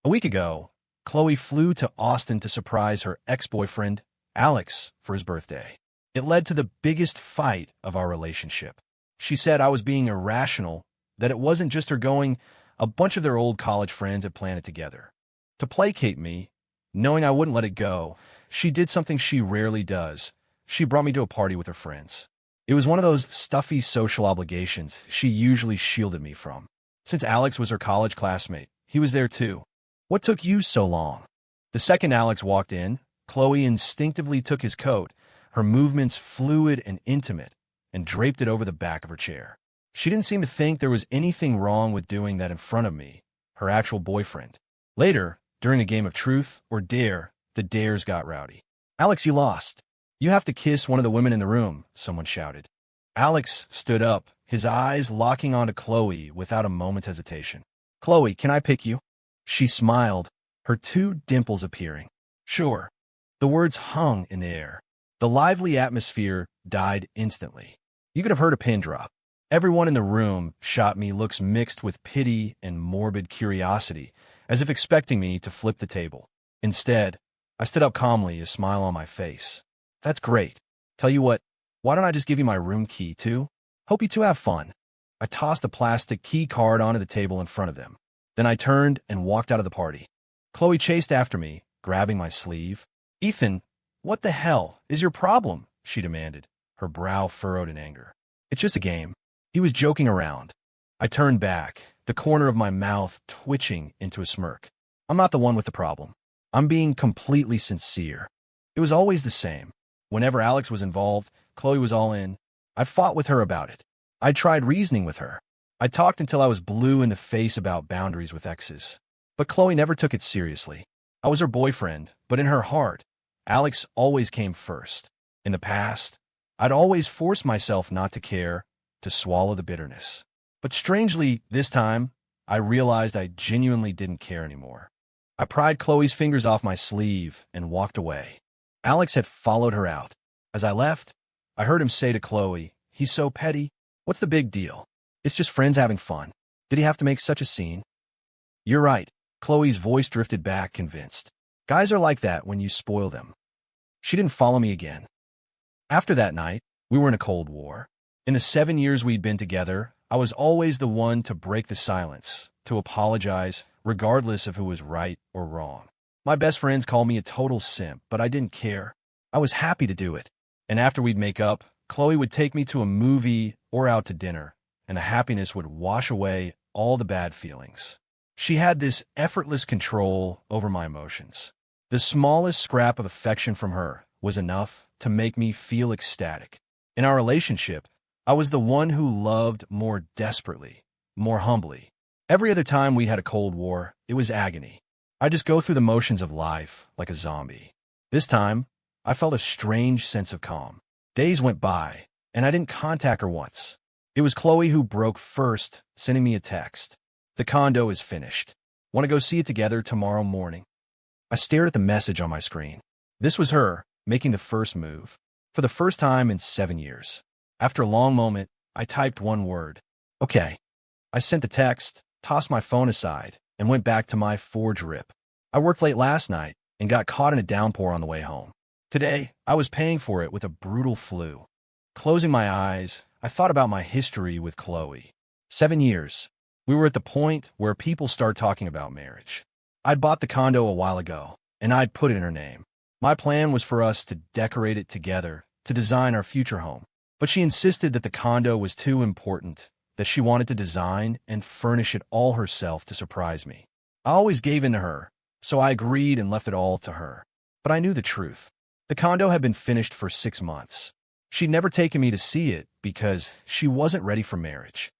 A week ago, Chloe flew to Austin to surprise her ex-boyfriend, Alex, for his birthday. It led to the biggest fight of our relationship. She said I was being irrational, that it wasn't just her going, a bunch of their old college friends had planned it together. To placate me, knowing I wouldn't let it go, she did something she rarely does. She brought me to a party with her friends. It was one of those stuffy social obligations she usually shielded me from. Since Alex was her college classmate, he was there too. What took you so long? The second Alex walked in, Chloe instinctively took his coat, her movements fluid and intimate, and draped it over the back of her chair. She didn't seem to think there was anything wrong with doing that in front of me, her actual boyfriend. Later, during a game of truth or dare, the dares got rowdy. Alex, you lost. You have to kiss one of the women in the room, someone shouted. Alex stood up, his eyes locking onto Chloe without a moment's hesitation. Chloe, can I pick you? She smiled, her two dimples appearing. Sure. The words hung in the air. The lively atmosphere died instantly. You could have heard a pin drop. Everyone in the room shot me looks mixed with pity and morbid curiosity, as if expecting me to flip the table. Instead, I stood up calmly, a smile on my face. That's great. Tell you what, why don't I just give you my room key, too? Hope you two have fun. I tossed a plastic key card onto the table in front of them. Then I turned and walked out of the party. Chloe chased after me, grabbing my sleeve. Ethan, what the hell is your problem? She demanded, her brow furrowed in anger. It's just a game. He was joking around. I turned back, the corner of my mouth twitching into a smirk. I'm not the one with the problem. I'm being completely sincere. It was always the same. Whenever Alex was involved, Chloe was all in. I fought with her about it. I tried reasoning with her. I talked until I was blue in the face about boundaries with exes. But Chloe never took it seriously. I was her boyfriend, but in her heart, Alex always came first. In the past, I'd always forced myself not to care, to swallow the bitterness. But strangely, this time, I realized I genuinely didn't care anymore. I pried Chloe's fingers off my sleeve and walked away. Alex had followed her out. As I left, I heard him say to Chloe, "He's so petty. What's the big deal? It's just friends having fun. Did he have to make such a scene?" You're right. Chloe's voice drifted back, convinced. Guys are like that when you spoil them. She didn't follow me again. After that night, we were in a Cold War. In the 7 years we'd been together, I was always the one to break the silence, to apologize, regardless of who was right or wrong. My best friends called me a total simp, but I didn't care. I was happy to do it. And after we'd make up, Chloe would take me to a movie or out to dinner, and the happiness would wash away all the bad feelings. She had this effortless control over my emotions. The smallest scrap of affection from her was enough to make me feel ecstatic. In our relationship, I was the one who loved more desperately, more humbly. Every other time we had a Cold War, it was agony. I just go through the motions of life like a zombie. This time, I felt a strange sense of calm. Days went by, and I didn't contact her once. It was Chloe who broke first, sending me a text. The condo is finished. Want to go see it together tomorrow morning? I stared at the message on my screen. This was her, making the first move. For the first time in 7 years. After a long moment, I typed one word. Okay. I sent the text, tossed my phone aside, and went back to my forge rip. I worked late last night and got caught in a downpour on the way home. Today, I was paying for it with a brutal flu. Closing my eyes, I thought about my history with Chloe. 7 years. We were at the point where people start talking about marriage. I'd bought the condo a while ago, and I'd put it in her name. My plan was for us to decorate it together, to design our future home. But she insisted that the condo was too important, that she wanted to design and furnish it all herself to surprise me. I always gave in to her, so I agreed and left it all to her. But I knew the truth. The condo had been finished for 6 months. She'd never taken me to see it because she wasn't ready for marriage.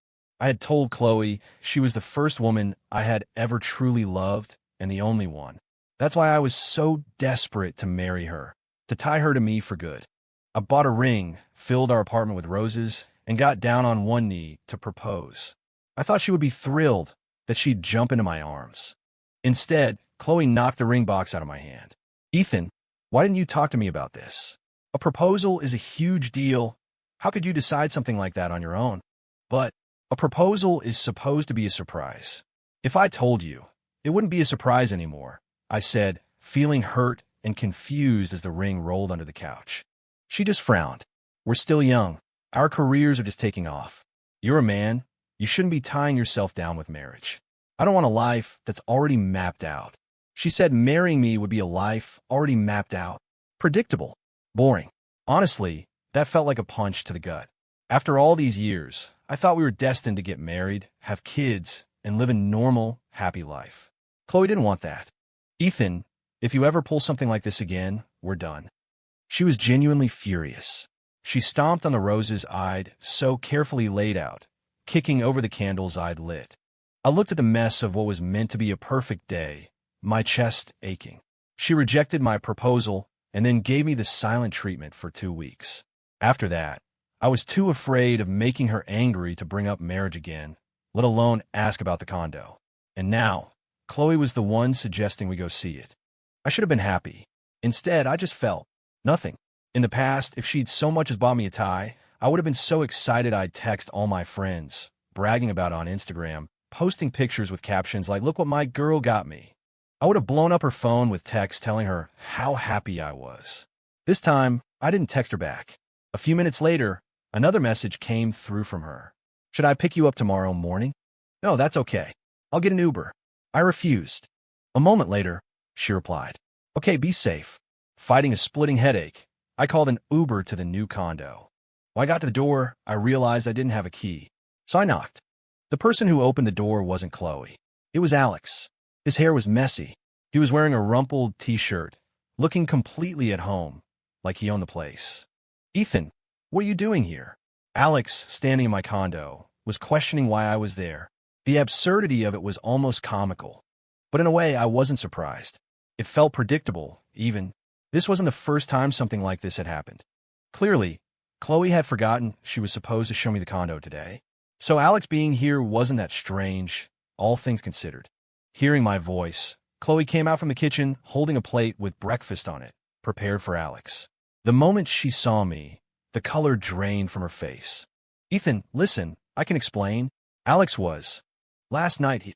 I had told Chloe she was the first woman I had ever truly loved and the only one. That's why I was so desperate to marry her, to tie her to me for good. I bought a ring, filled our apartment with roses, and got down on one knee to propose. I thought she would be thrilled, that she'd jump into my arms. Instead, Chloe knocked the ring box out of my hand. Ethan, why didn't you talk to me about this? A proposal is a huge deal. How could you decide something like that on your own? But a proposal is supposed to be a surprise. If I told you, it wouldn't be a surprise anymore, I said, feeling hurt and confused as the ring rolled under the couch. She just frowned. We're still young. Our careers are just taking off. You're a man. You shouldn't be tying yourself down with marriage. I don't want a life that's already mapped out. She said marrying me would be a life already mapped out. Predictable. Boring. Honestly, that felt like a punch to the gut. After all these years, I thought we were destined to get married, have kids, and live a normal, happy life. Chloe didn't want that. Ethan, if you ever pull something like this again, we're done. She was genuinely furious. She stomped on the roses I'd so carefully laid out, kicking over the candles I'd lit. I looked at the mess of what was meant to be a perfect day, my chest aching. She rejected my proposal and then gave me the silent treatment for 2 weeks. After that, I was too afraid of making her angry to bring up marriage again, let alone ask about the condo. And now, Chloe was the one suggesting we go see it. I should have been happy. Instead, I just felt nothing. In the past, if she'd so much as bought me a tie, I would have been so excited I'd text all my friends, bragging about it on Instagram, posting pictures with captions like, "Look what my girl got me." I would have blown up her phone with texts telling her how happy I was. This time, I didn't text her back. A few minutes later, another message came through from her. "Should I pick you up tomorrow morning?" "No, that's okay. I'll get an Uber." I refused. A moment later, she replied, "Okay, be safe." Fighting a splitting headache, I called an Uber to the new condo. When I got to the door, I realized I didn't have a key, so I knocked. The person who opened the door wasn't Chloe. It was Alex. His hair was messy. He was wearing a rumpled t-shirt, looking completely at home, like he owned the place. "Ethan, what are you doing here?" Alex, standing in my condo, was questioning why I was there. The absurdity of it was almost comical. But in a way, I wasn't surprised. It felt predictable, even. This wasn't the first time something like this had happened. Clearly, Chloe had forgotten she was supposed to show me the condo today. So Alex being here wasn't that strange, all things considered. Hearing my voice, Chloe came out from the kitchen holding a plate with breakfast on it, prepared for Alex. The moment she saw me, the color drained from her face. "Ethan, listen, I can explain." Alex was. "Last night,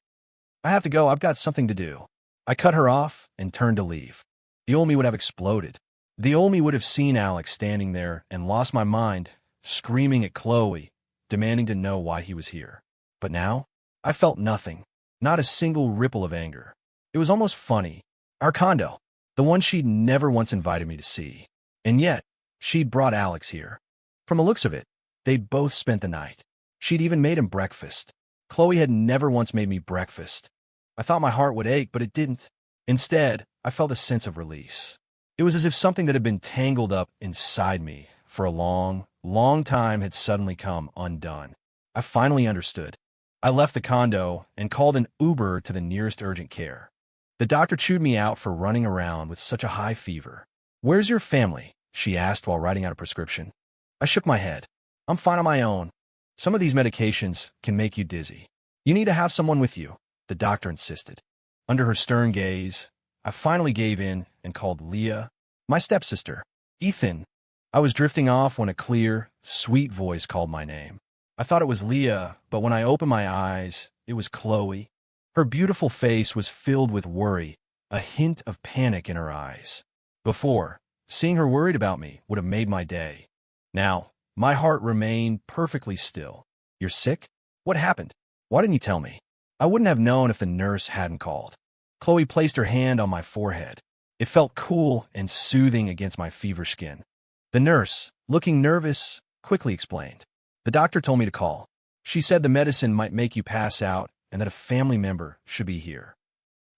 I have to go, I've got something to do." I cut her off and turned to leave. The old me would have exploded. The old me would have seen Alex standing there and lost my mind, screaming at Chloe, demanding to know why he was here. But now, I felt nothing, not a single ripple of anger. It was almost funny. Our condo, the one she'd never once invited me to see. And yet, she'd brought Alex here. From the looks of it, they'd both spent the night. She'd even made him breakfast. Chloe had never once made me breakfast. I thought my heart would ache, but it didn't. Instead, I felt a sense of release. It was as if something that had been tangled up inside me for a long, long time had suddenly come undone. I finally understood. I left the condo and called an Uber to the nearest urgent care. The doctor chewed me out for running around with such a high fever. "Where's your family?" she asked while writing out a prescription. I shook my head. "I'm fine on my own. Some of these medications can make you dizzy. You need to have someone with you," the doctor insisted. Under her stern gaze, I finally gave in and called Leah, my stepsister. "Ethan." I was drifting off when a clear, sweet voice called my name. I thought it was Leah, but when I opened my eyes, it was Chloe. Her beautiful face was filled with worry, a hint of panic in her eyes. Before, seeing her worried about me would have made my day. Now, my heart remained perfectly still. "You're sick? What happened? Why didn't you tell me?" I wouldn't have known if the nurse hadn't called. Chloe placed her hand on my forehead. It felt cool and soothing against my fever skin. The nurse, looking nervous, quickly explained. "The doctor told me to call. She said the medicine might make you pass out and that a family member should be here."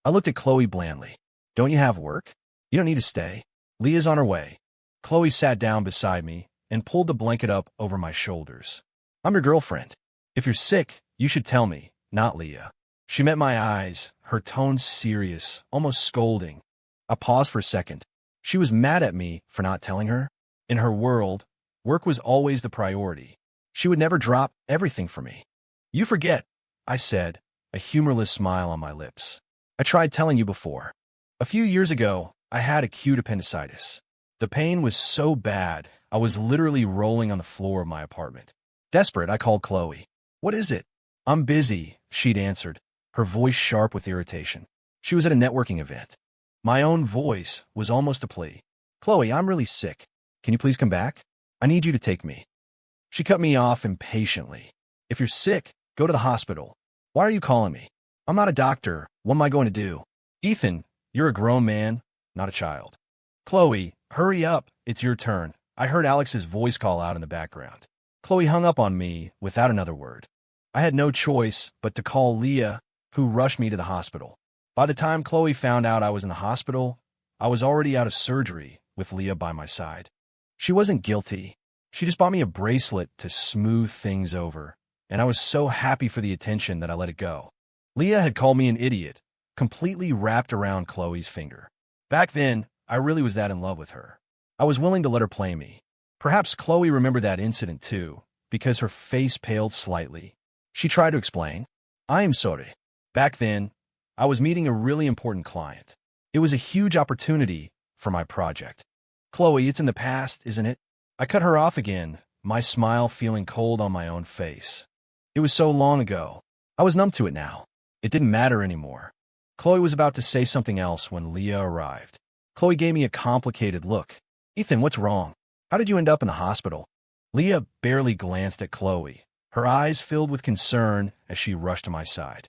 I looked at Chloe blandly. "Don't you have work? You don't need to stay. Leah's on her way." Chloe sat down beside me and pulled the blanket up over my shoulders. "I'm your girlfriend. If you're sick, you should tell me, not Leah." She met my eyes, her tone serious, almost scolding. I paused for a second. She was mad at me for not telling her. In her world, work was always the priority. She would never drop everything for me. "You forget," I said, a humorless smile on my lips. "I tried telling you before. A few years ago, I had acute appendicitis. The pain was so bad, I was literally rolling on the floor of my apartment. Desperate, I called Chloe. "What is it?" "I'm busy," she'd answered, her voice sharp with irritation. She was at a networking event. My own voice was almost a plea. Chloe, I'm really sick. Can you please come back? I need you to take me. She cut me off impatiently. If you're sick, go to the hospital. Why are you calling me? I'm not a doctor. What am I going to do? Ethan, you're a grown man, not a child. Chloe, hurry up. It's your turn. I heard Alex's voice call out in the background. Chloe hung up on me without another word. I had no choice but to call Leah, who rushed me to the hospital. By the time Chloe found out I was in the hospital, I was already out of surgery with Leah by my side. She wasn't guilty. She just bought me a bracelet to smooth things over, and I was so happy for the attention that I let it go. Leah had called me an idiot, completely wrapped around Chloe's finger. Back then, I really was that in love with her. I was willing to let her play me. Perhaps Chloe remembered that incident too, because her face paled slightly. She tried to explain. I am sorry. Back then, I was meeting a really important client. It was a huge opportunity for my project. Chloe, it's in the past, isn't it? I cut her off again, my smile feeling cold on my own face. It was so long ago. I was numb to it now. It didn't matter anymore. Chloe was about to say something else when Leah arrived. Chloe gave me a complicated look. Ethan, what's wrong? How did you end up in the hospital? Leah barely glanced at Chloe, her eyes filled with concern as she rushed to my side.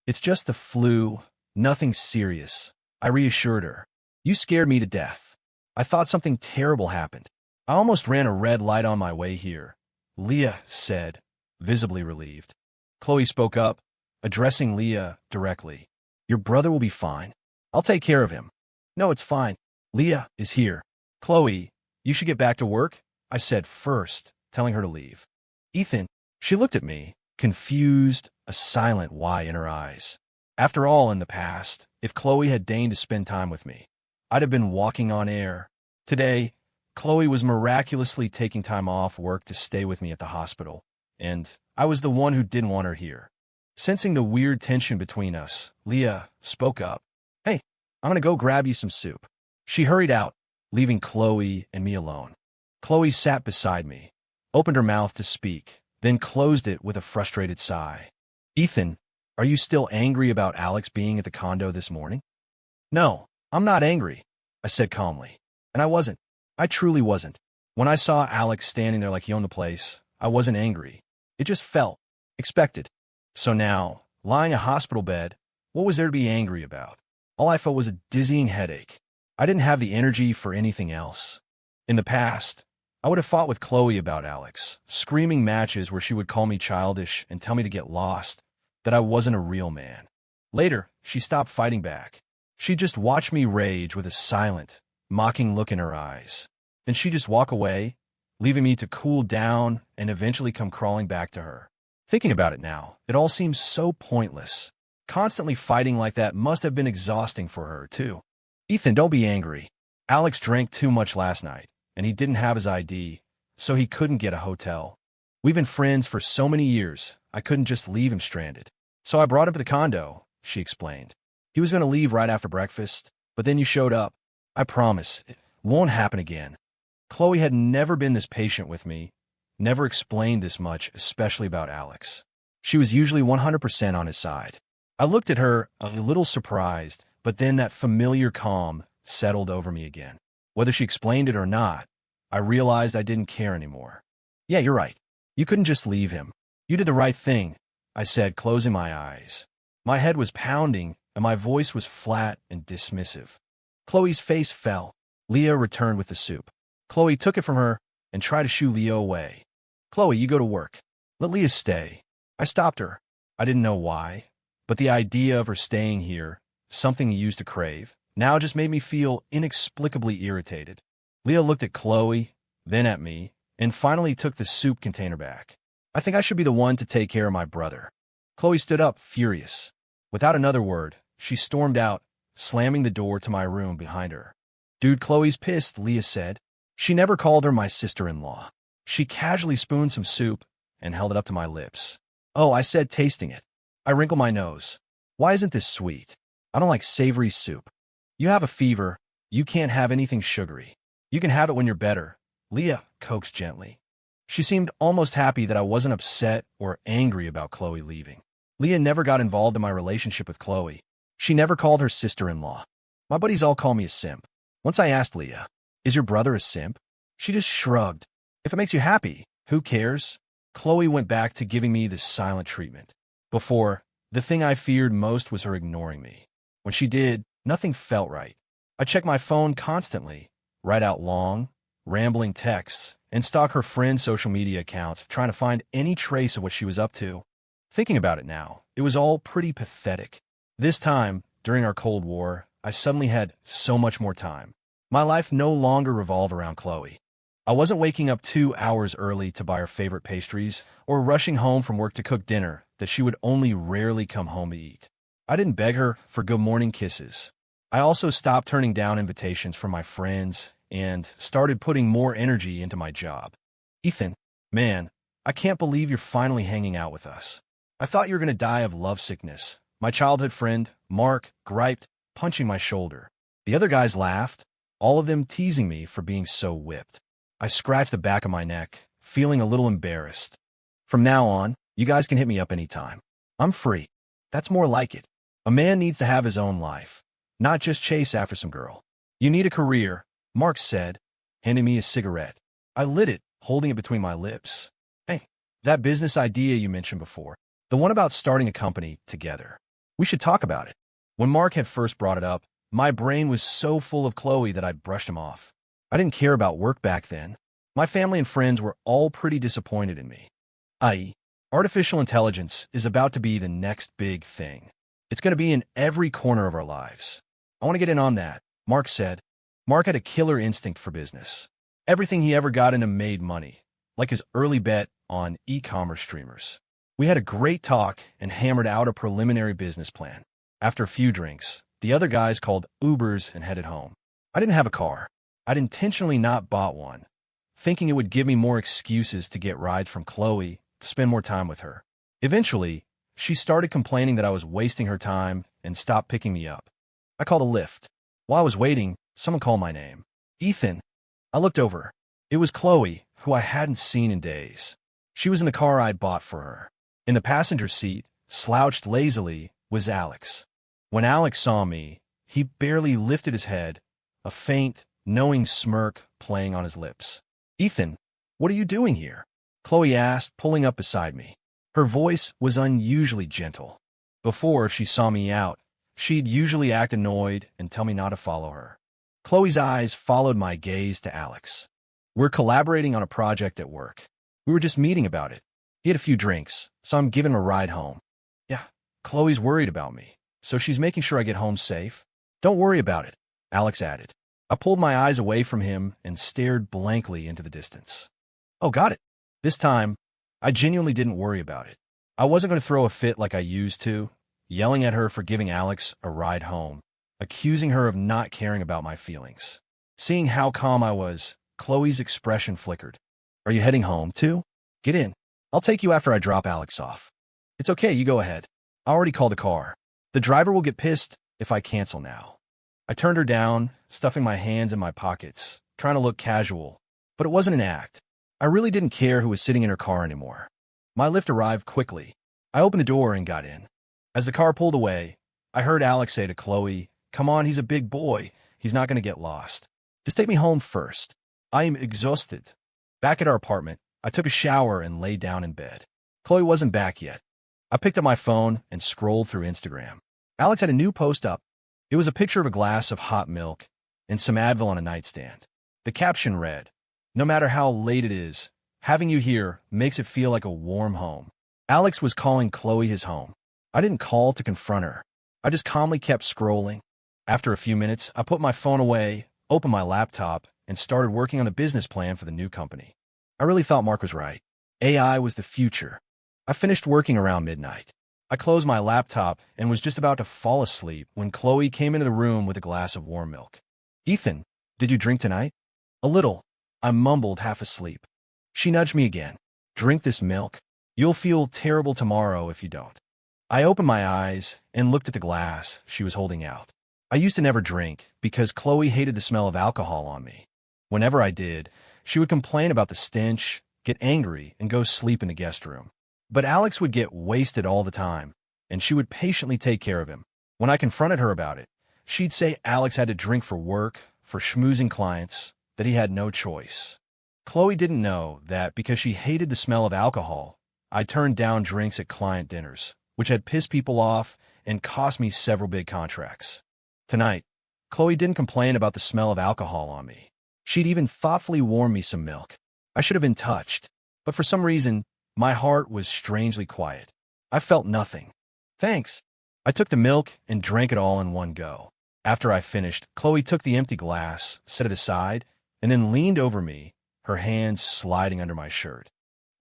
It's just the flu, nothing serious, I reassured her. You scared me to death. I thought something terrible happened. I almost ran a red light on my way here, Leah said, visibly relieved. Chloe spoke up, addressing Leah directly. Your brother will be fine. I'll take care of him. No, it's fine. Leah is here. Chloe, you should get back to work, I said first, telling her to leave. Ethan, she looked at me, confused, a silent why in her eyes. After all, in the past, if Chloe had deigned to spend time with me, I'd have been walking on air. Today, Chloe was miraculously taking time off work to stay with me at the hospital, and I was the one who didn't want her here. Sensing the weird tension between us, Leah spoke up. Hey, I'm gonna go grab you some soup. She hurried out, leaving Chloe and me alone. Chloe sat beside me, opened her mouth to speak, then closed it with a frustrated sigh. Ethan, are you still angry about Alex being at the condo this morning? No, I'm not angry, I said calmly. And I wasn't. I truly wasn't. When I saw Alex standing there like he owned the place, I wasn't angry. It just felt expected. So now, lying in a hospital bed, what was there to be angry about? All I felt was a dizzying headache. I didn't have the energy for anything else. In the past, I would have fought with Chloe about Alex, screaming matches where she would call me childish and tell me to get lost, that I wasn't a real man. Later, she stopped fighting back. She'd just watch me rage with a silent, mocking look in her eyes. Then she'd just walk away, leaving me to cool down and eventually come crawling back to her. Thinking about it now, it all seems so pointless. Constantly fighting like that must have been exhausting for her, too. Ethan, don't be angry. Alex drank too much last night, and he didn't have his ID, so he couldn't get a hotel. We've been friends for so many years, I couldn't just leave him stranded. So I brought him to the condo, she explained. He was going to leave right after breakfast, but then you showed up. I promise, it won't happen again. Chloe had never been this patient with me, never explained this much, especially about Alex. She was usually 100% on his side. I looked at her, a little surprised, but then that familiar calm settled over me again. Whether she explained it or not, I realized I didn't care anymore. Yeah, you're right. You couldn't just leave him. You did the right thing, I said, closing my eyes. My head was pounding, and my voice was flat and dismissive. Chloe's face fell. Leah returned with the soup. Chloe took it from her and tried to shoo Leah away. Chloe, you go to work. Let Leah stay. I stopped her. I didn't know why, but the idea of her staying here, something he used to crave, now just made me feel inexplicably irritated. Leah looked at Chloe, then at me, and finally took the soup container back. I think I should be the one to take care of my brother. Chloe stood up, furious. Without another word, she stormed out, slamming the door to my room behind her. Dude, Chloe's pissed, Leah said. She never called her my sister-in-law. She casually spooned some soup and held it up to my lips. Oh, I said, tasting it. I wrinkled my nose. Why isn't this sweet? I don't like savory soup. You have a fever. You can't have anything sugary. You can have it when you're better, Leah coaxed gently. She seemed almost happy that I wasn't upset or angry about Chloe leaving. Leah never got involved in my relationship with Chloe. She never called her sister-in-law. My buddies all call me a simp. Once I asked Leah, "Is your brother a simp?" She just shrugged. "If it makes you happy, who cares?" Chloe went back to giving me this silent treatment. Before, the thing I feared most was her ignoring me. When she did, nothing felt right. I checked my phone constantly, write out long, rambling texts, and stalk her friends' social media accounts, trying to find any trace of what she was up to. Thinking about it now, it was all pretty pathetic. This time, during our Cold War, I suddenly had so much more time. My life no longer revolved around Chloe. I wasn't waking up 2 hours early to buy her favorite pastries or rushing home from work to cook dinner that she would only rarely come home to eat. I didn't beg her for good morning kisses. I also stopped turning down invitations from my friends and started putting more energy into my job. "Ethan, man, I can't believe you're finally hanging out with us. I thought you were going to die of lovesickness," my childhood friend, Mark, griped, punching my shoulder. The other guys laughed, all of them teasing me for being so whipped. I scratched the back of my neck, feeling a little embarrassed. "From now on, you guys can hit me up anytime. I'm free." That's more like it. A man needs to have his own life, not just chase after some girl. "You need a career," Mark said, handing me a cigarette. I lit it, holding it between my lips. "Hey, that business idea you mentioned before, the one about starting a company together. We should talk about it." When Mark had first brought it up, my brain was so full of Chloe that I brushed him off. I didn't care about work back then. My family and friends were all pretty disappointed in me. I.e., artificial intelligence is about to be the next big thing. It's going to be in every corner of our lives. "I want to get in on that," Mark said. Mark had a killer instinct for business. Everything he ever got into made money, like his early bet on e-commerce streamers. We had a great talk and hammered out a preliminary business plan. After a few drinks, the other guys called Ubers and headed home. I didn't have a car. I'd intentionally not bought one, thinking it would give me more excuses to get rides from Chloe to spend more time with her. Eventually, she started complaining that I was wasting her time and stopped picking me up. I called a Lyft. While I was waiting, someone called my name. "Ethan." I looked over. It was Chloe, who I hadn't seen in days. She was in the car I'd bought for her. In the passenger seat, slouched lazily, was Alex. When Alex saw me, he barely lifted his head, a faint, knowing smirk playing on his lips. "Ethan, what are you doing here?" Chloe asked, pulling up beside me. Her voice was unusually gentle. Before, if she saw me out, she'd usually act annoyed and tell me not to follow her. Chloe's eyes followed my gaze to Alex. "We're collaborating on a project at work. We were just meeting about it. He had a few drinks, so I'm giving him a ride home." "Yeah, Chloe's worried about me, so she's making sure I get home safe." "Don't worry about it," Alex added. I pulled my eyes away from him and stared blankly into the distance. "Oh, got it." This time, I genuinely didn't worry about it. I wasn't going to throw a fit like I used to, yelling at her for giving Alex a ride home, accusing her of not caring about my feelings. Seeing how calm I was, Chloe's expression flickered. "Are you heading home, too? Get in. I'll take you after I drop Alex off." "It's okay, you go ahead. I already called a car. The driver will get pissed if I cancel now." I turned her down, stuffing my hands in my pockets, trying to look casual. But it wasn't an act. I really didn't care who was sitting in her car anymore. My Lyft arrived quickly. I opened the door and got in. As the car pulled away, I heard Alex say to Chloe, "Come on, he's a big boy. He's not going to get lost. Just take me home first. I am exhausted." Back at our apartment, I took a shower and lay down in bed. Chloe wasn't back yet. I picked up my phone and scrolled through Instagram. Alex had a new post up. It was a picture of a glass of hot milk and some Advil on a nightstand. The caption read, "No matter how late it is, having you here makes it feel like a warm home." Alex was calling Chloe his home. I didn't call to confront her. I just calmly kept scrolling. After a few minutes, I put my phone away, opened my laptop, and started working on the business plan for the new company. I really thought Mark was right. AI was the future. I finished working around midnight. I closed my laptop and was just about to fall asleep when Chloe came into the room with a glass of warm milk. "Ethan, did you drink tonight?" "A little," I mumbled, half asleep. She nudged me again. "Drink this milk. You'll feel terrible tomorrow if you don't." I opened my eyes and looked at the glass she was holding out. I used to never drink because Chloe hated the smell of alcohol on me. Whenever I did, she would complain about the stench, get angry, and go sleep in the guest room. But Alex would get wasted all the time, and she would patiently take care of him. When I confronted her about it, she'd say Alex had to drink for work, for schmoozing clients, that he had no choice. Chloe didn't know that because she hated the smell of alcohol, I turned down drinks at client dinners, which had pissed people off and cost me several big contracts. Tonight, Chloe didn't complain about the smell of alcohol on me. She'd even thoughtfully warm me some milk. I should have been touched, but for some reason, my heart was strangely quiet. I felt nothing. Thanks. I took the milk and drank it all in one go. After I finished, Chloe took the empty glass, set it aside, and then leaned over me, her hands sliding under my shirt.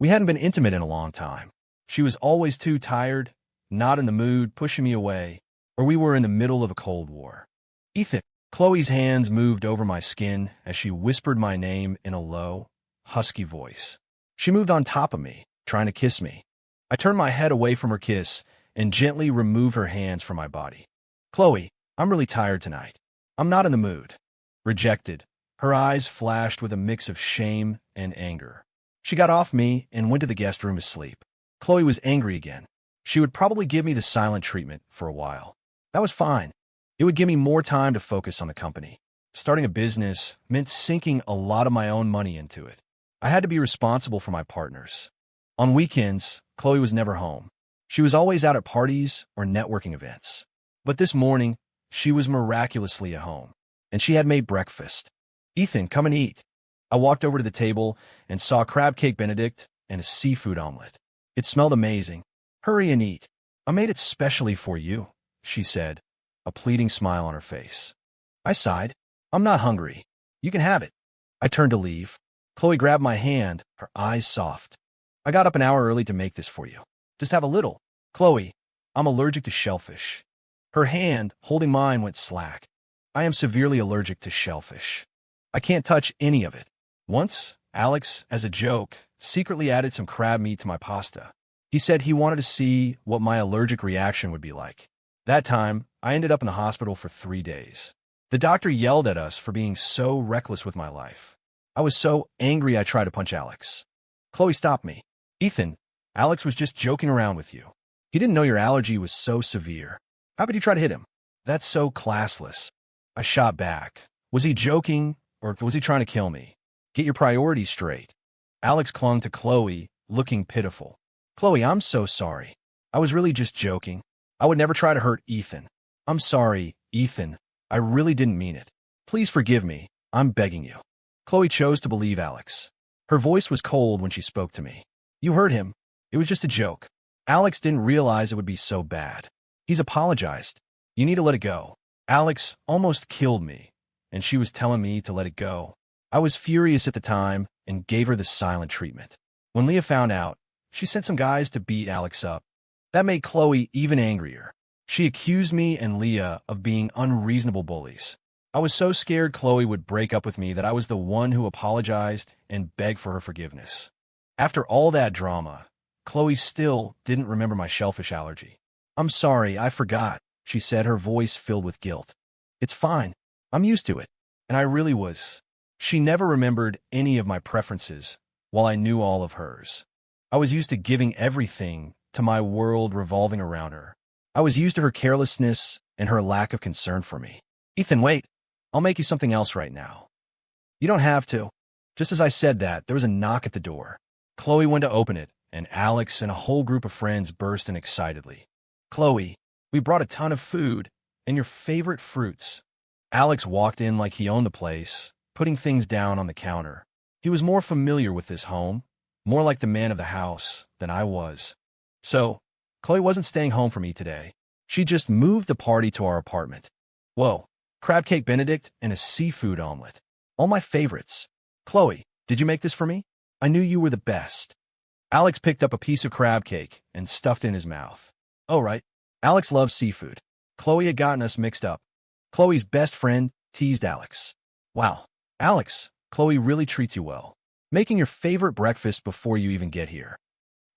We hadn't been intimate in a long time. She was always too tired, not in the mood, pushing me away, or we were in the middle of a Cold War. Ethan. Chloe's hands moved over my skin as she whispered my name in a low, husky voice. She moved on top of me, trying to kiss me. I turned my head away from her kiss and gently removed her hands from my body. Chloe, I'm really tired tonight. I'm not in the mood. Rejected. Her eyes flashed with a mix of shame and anger. She got off me and went to the guest room to sleep. Chloe was angry again. She would probably give me the silent treatment for a while. That was fine. It would give me more time to focus on the company. Starting a business meant sinking a lot of my own money into it. I had to be responsible for my partners. On weekends, Chloe was never home. She was always out at parties or networking events. But this morning, she was miraculously at home, and she had made breakfast. Ethan, come and eat. I walked over to the table and saw crab cake Benedict and a seafood omelet. It smelled amazing. Hurry and eat. I made it specially for you, she said, a pleading smile on her face. I sighed. I'm not hungry. You can have it. I turned to leave. Chloe grabbed my hand, her eyes soft. I got up an hour early to make this for you. Just have a little. Chloe, I'm allergic to shellfish. Her hand, holding mine, went slack. I am severely allergic to shellfish. I can't touch any of it. Once, Alex, as a joke, secretly added some crab meat to my pasta. He said he wanted to see what my allergic reaction would be like. That time, I ended up in the hospital for 3 days. The doctor yelled at us for being so reckless with my life. I was so angry I tried to punch Alex. Chloe stopped me. Ethan, Alex was just joking around with you. He didn't know your allergy was so severe. How could you try to hit him? That's so classless. I shot back. Was he joking, or was he trying to kill me? Get your priorities straight. Alex clung to Chloe, looking pitiful. Chloe, I'm so sorry. I was really just joking. I would never try to hurt Ethan. I'm sorry, Ethan. I really didn't mean it. Please forgive me. I'm begging you. Chloe chose to believe Alex. Her voice was cold when she spoke to me. You heard him. It was just a joke. Alex didn't realize it would be so bad. He's apologized. You need to let it go. Alex almost killed me, and she was telling me to let it go. I was furious at the time and gave her the silent treatment. When Leah found out, she sent some guys to beat Alex up. That made Chloe even angrier. She accused me and Leah of being unreasonable bullies. I was so scared Chloe would break up with me that I was the one who apologized and begged for her forgiveness. After all that drama, Chloe still didn't remember my shellfish allergy. I'm sorry, I forgot, she said, her voice filled with guilt. It's fine. I'm used to it. And I really was. She never remembered any of my preferences, while I knew all of hers. I was used to giving everything to my world revolving around her. I was used to her carelessness and her lack of concern for me. Ethan, wait. I'll make you something else right now. You don't have to. Just as I said that, there was a knock at the door. Chloe went to open it, and Alex and a whole group of friends burst in excitedly. Chloe, we brought a ton of food and your favorite fruits. Alex walked in like he owned the place, putting things down on the counter. He was more familiar with this home, more like the man of the house than I was. So, Chloe wasn't staying home for me today. She just moved the party to our apartment. Whoa, crab cake Benedict and a seafood omelet. All my favorites. Chloe, did you make this for me? I knew you were the best. Alex picked up a piece of crab cake and stuffed it in his mouth. Oh, right. Alex loves seafood. Chloe had gotten us mixed up. Chloe's best friend teased Alex. Wow, Alex, Chloe really treats you well, making your favorite breakfast before you even get here.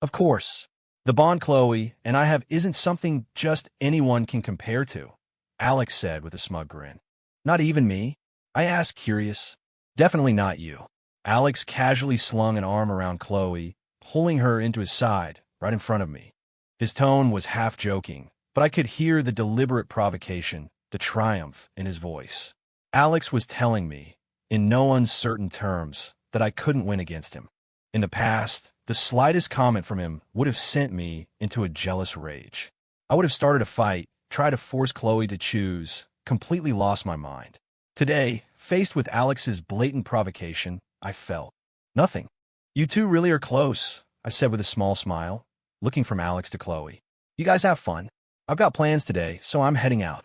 Of course, the bond Chloe and I have isn't something just anyone can compare to, Alex said with a smug grin. Not even me? I asked, curious. Definitely not you. Alex casually slung an arm around Chloe, pulling her into his side right in front of me. His tone was half joking, but I could hear the deliberate provocation, the triumph in his voice. Alex was telling me, in no uncertain terms, that I couldn't win against him. In the past, the slightest comment from him would have sent me into a jealous rage. I would have started a fight, tried to force Chloe to choose, completely lost my mind. Today, faced with Alex's blatant provocation, I felt nothing. You two really are close, I said with a small smile, looking from Alex to Chloe. You guys have fun. I've got plans today, so I'm heading out.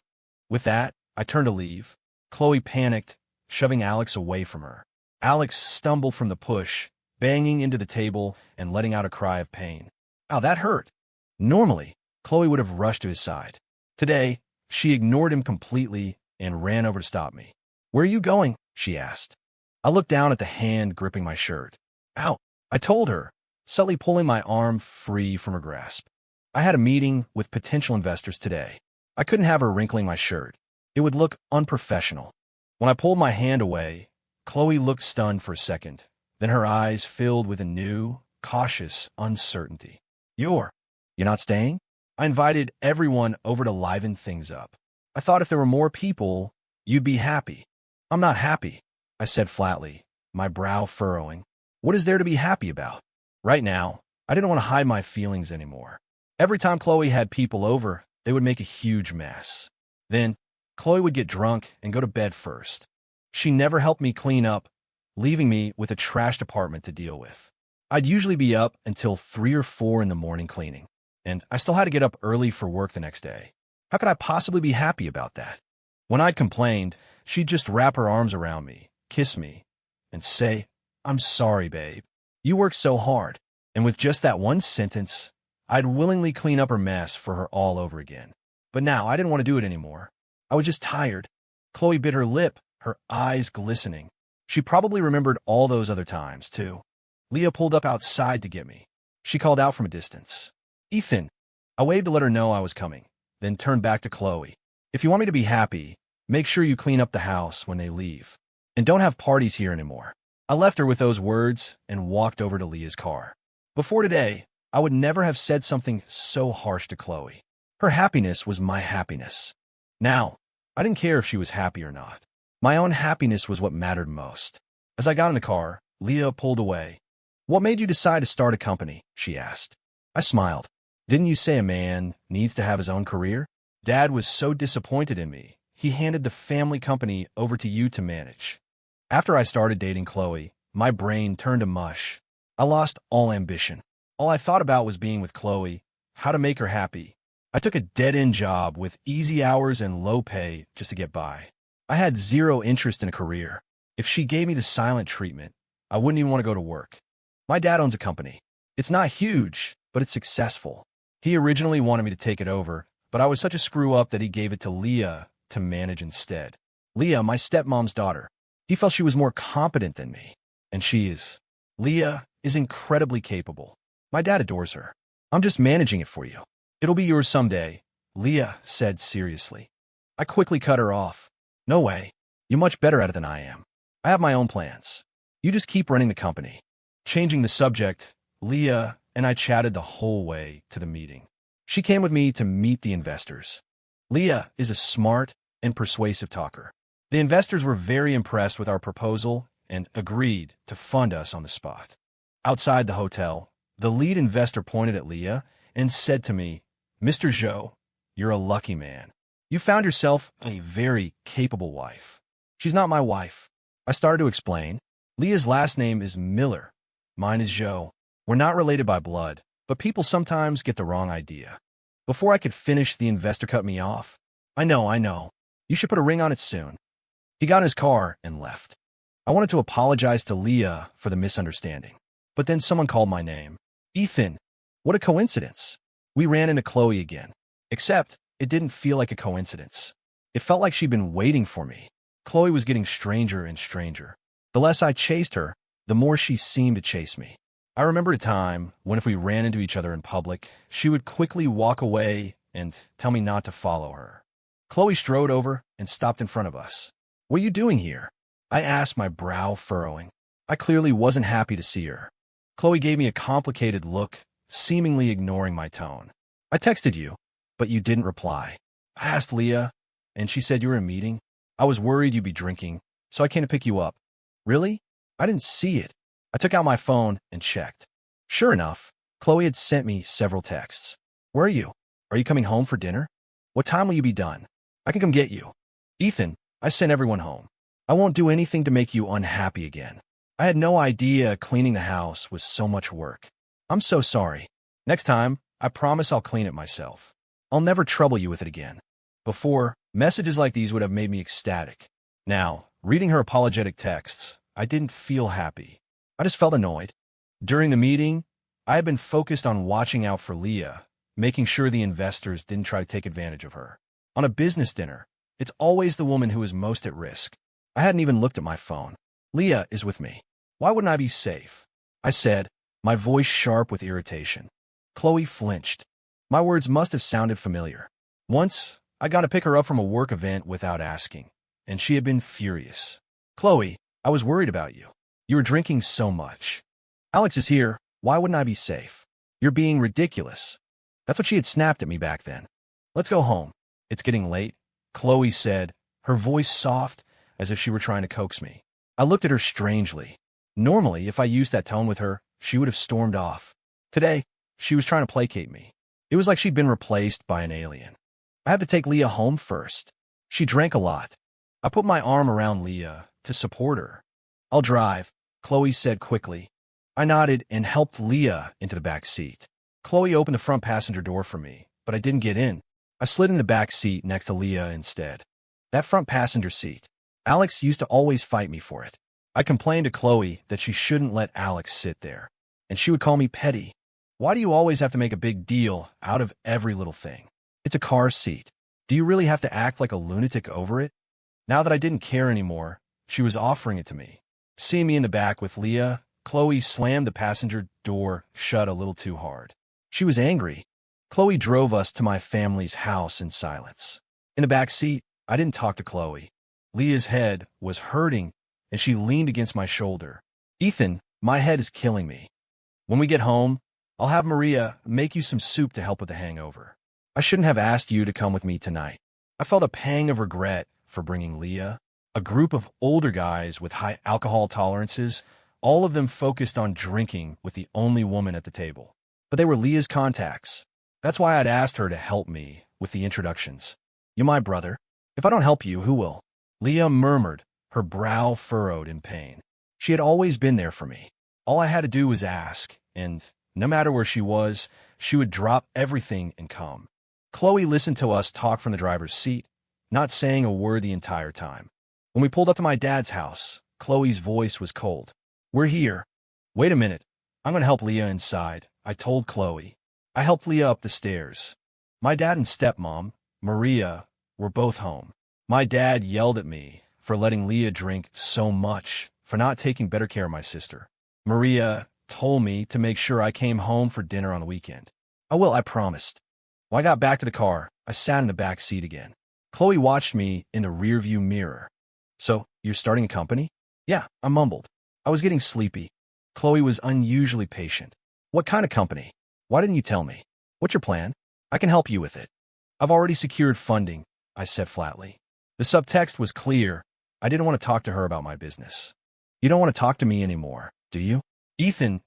With that, I turned to leave. Chloe panicked, shoving Alex away from her. Alex stumbled from the push, banging into the table and letting out a cry of pain. Ow, that hurt. Normally, Chloe would have rushed to his side. Today, she ignored him completely and ran over to stop me. Where are you going? She asked. I looked down at the hand gripping my shirt. Ow, I told her, subtly pulling my arm free from her grasp. I had a meeting with potential investors today. I couldn't have her wrinkling my shirt. It would look unprofessional. When I pulled my hand away, Chloe looked stunned for a second. Then her eyes filled with a new, cautious uncertainty. You're not staying? I invited everyone over to liven things up. I thought if there were more people, you'd be happy. I'm not happy, I said flatly, my brow furrowing. What is there to be happy about? Right now, I didn't want to hide my feelings anymore. Every time Chloe had people over, they would make a huge mess. Then, Chloe would get drunk and go to bed first. She never helped me clean up, leaving me with a trashed apartment to deal with. I'd usually be up until 3 or 4 in the morning cleaning, and I still had to get up early for work the next day. How could I possibly be happy about that? When I complained, she'd just wrap her arms around me, kiss me, and say, I'm sorry, babe. You work so hard. And with just that one sentence, I'd willingly clean up her mess for her all over again. But now I didn't want to do it anymore. I was just tired. Chloe bit her lip, her eyes glistening. She probably remembered all those other times, too. Leah pulled up outside to get me. She called out from a distance. Ethan. I waved to let her know I was coming, then turned back to Chloe. If you want me to be happy, make sure you clean up the house when they leave. And don't have parties here anymore. I left her with those words and walked over to Leah's car. Before today, I would never have said something so harsh to Chloe. Her happiness was my happiness. Now, I didn't care if she was happy or not. My own happiness was what mattered most. As I got in the car, Leah pulled away. What made you decide to start a company? She asked. I smiled. Didn't you say a man needs to have his own career? Dad was so disappointed in me. He handed the family company over to you to manage. After I started dating Chloe, my brain turned to mush. I lost all ambition. All I thought about was being with Chloe, how to make her happy. I took a dead-end job with easy hours and low pay just to get by. I had zero interest in a career. If she gave me the silent treatment, I wouldn't even want to go to work. My dad owns a company. It's not huge, but it's successful. He originally wanted me to take it over, but I was such a screw-up that he gave it to Leah to manage instead. Leah, my stepmom's daughter. He felt she was more competent than me, and she is. Leah is incredibly capable. My dad adores her. I'm just managing it for you. It'll be yours someday, Leah said seriously. I quickly cut her off. No way. You're much better at it than I am. I have my own plans. You just keep running the company. Changing the subject, Leah and I chatted the whole way to the meeting. She came with me to meet the investors. Leah is a smart and persuasive talker. The investors were very impressed with our proposal and agreed to fund us on the spot. Outside the hotel, the lead investor pointed at Leah and said to me, Mr. Zhou, you're a lucky man. You found yourself a very capable wife. She's not my wife. I started to explain. Leah's last name is Miller. Mine is Zhou. We're not related by blood, but people sometimes get the wrong idea. Before I could finish, the investor cut me off. I know. You should put a ring on it soon. He got in his car and left. I wanted to apologize to Leah for the misunderstanding, but then someone called my name. Ethan, what a coincidence. We ran into Chloe again, except it didn't feel like a coincidence. It felt like she'd been waiting for me. Chloe was getting stranger and stranger. The less I chased her, the more she seemed to chase me. I remember a time when if we ran into each other in public, she would quickly walk away and tell me not to follow her. Chloe strode over and stopped in front of us. What are you doing here? I asked, my brow furrowing. I clearly wasn't happy to see her. Chloe gave me a complicated look, seemingly ignoring my tone. I texted you, but you didn't reply. I asked Leah, and she said you were in a meeting. I was worried you'd be drinking, so I came to pick you up. Really? I didn't see it. I took out my phone and checked. Sure enough, Chloe had sent me several texts. Where are you? Are you coming home for dinner? What time will you be done? I can come get you. Ethan, I sent everyone home. I won't do anything to make you unhappy again. I had no idea cleaning the house was so much work. I'm so sorry. Next time, I promise I'll clean it myself. I'll never trouble you with it again. Before, messages like these would have made me ecstatic. Now, reading her apologetic texts, I didn't feel happy. I just felt annoyed. During the meeting, I had been focused on watching out for Leah, making sure the investors didn't try to take advantage of her. On a business dinner, it's always the woman who is most at risk. I hadn't even looked at my phone. Leah is with me. Why wouldn't I be safe? I said, my voice sharp with irritation. Chloe flinched. My words must have sounded familiar. Once, I got to pick her up from a work event without asking, and she had been furious. Chloe, I was worried about you. You were drinking so much. Alex is here. Why wouldn't I be safe? You're being ridiculous. That's what she had snapped at me back then. Let's go home. It's getting late, Chloe said, her voice soft as if she were trying to coax me. I looked at her strangely. Normally, if I used that tone with her, she would have stormed off. Today, she was trying to placate me. It was like she'd been replaced by an alien. I had to take Leah home first. She drank a lot. I put my arm around Leah to support her. I'll drive, Chloe said quickly. I nodded and helped Leah into the back seat. Chloe opened the front passenger door for me, but I didn't get in. I slid in the back seat next to Leah instead. That front passenger seat. Alex used to always fight me for it. I complained to Chloe that she shouldn't let Alex sit there, and she would call me petty. Why do you always have to make a big deal out of every little thing? It's a car seat. Do you really have to act like a lunatic over it? Now that I didn't care anymore, she was offering it to me. Seeing me in the back with Leah, Chloe slammed the passenger door shut a little too hard. She was angry. Chloe drove us to my family's house in silence. In the back seat, I didn't talk to Chloe. Leah's head was hurting, and she leaned against my shoulder. Ethan, my head is killing me. When we get home, I'll have Maria make you some soup to help with the hangover. I shouldn't have asked you to come with me tonight. I felt a pang of regret for bringing Leah. A group of older guys with high alcohol tolerances, all of them focused on drinking with the only woman at the table. But they were Leah's contacts. That's why I'd asked her to help me with the introductions. You're my brother. If I don't help you, who will? Leah murmured, her brow furrowed in pain. She had always been there for me. All I had to do was ask, and no matter where she was, she would drop everything and come. Chloe listened to us talk from the driver's seat, not saying a word the entire time. When we pulled up to my dad's house, Chloe's voice was cold. We're here. Wait a minute. I'm going to help Leah inside, I told Chloe. I helped Leah up the stairs. My dad and stepmom, Maria, were both home. My dad yelled at me for letting Leah drink so much, for not taking better care of my sister. Maria told me to make sure I came home for dinner on the weekend. I will, I promised. When I got back to the car, I sat in the back seat again. Chloe watched me in the rearview mirror. So, you're starting a company? Yeah, I mumbled. I was getting sleepy. Chloe was unusually patient. What kind of company? Why didn't you tell me? What's your plan? I can help you with it. I've already secured funding, I said flatly. The subtext was clear. I didn't want to talk to her about my business. You don't want to talk to me anymore, do you? Ethan,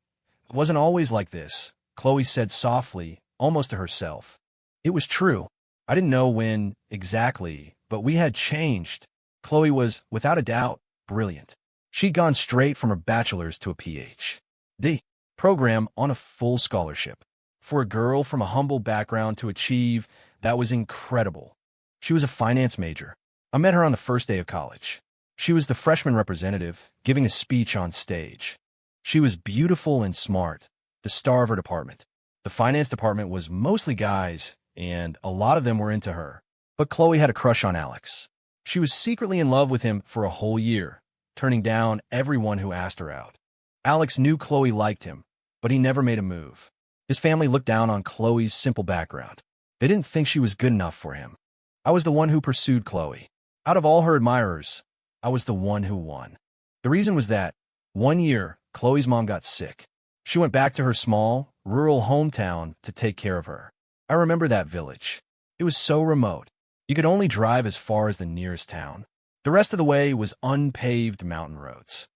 it wasn't always like this, Chloe said softly, almost to herself. It was true. I didn't know when exactly, but we had changed. Chloe was, without a doubt, brilliant. She'd gone straight from her bachelor's to a Ph.D. program on a full scholarship. For a girl from a humble background to achieve, that was incredible. She was a finance major. I met her on the first day of college. She was the freshman representative, giving a speech on stage. She was beautiful and smart, the star of her department. The finance department was mostly guys, and a lot of them were into her. But Chloe had a crush on Alex. She was secretly in love with him for a whole year, turning down everyone who asked her out. Alex knew Chloe liked him, but he never made a move. His family looked down on Chloe's simple background. They didn't think she was good enough for him. I was the one who pursued Chloe. Out of all her admirers, I was the one who won. The reason was that, one year, Chloe's mom got sick. She went back to her small, rural hometown to take care of her. I remember that village. It was so remote. You could only drive as far as the nearest town. The rest of the way was unpaved mountain roads.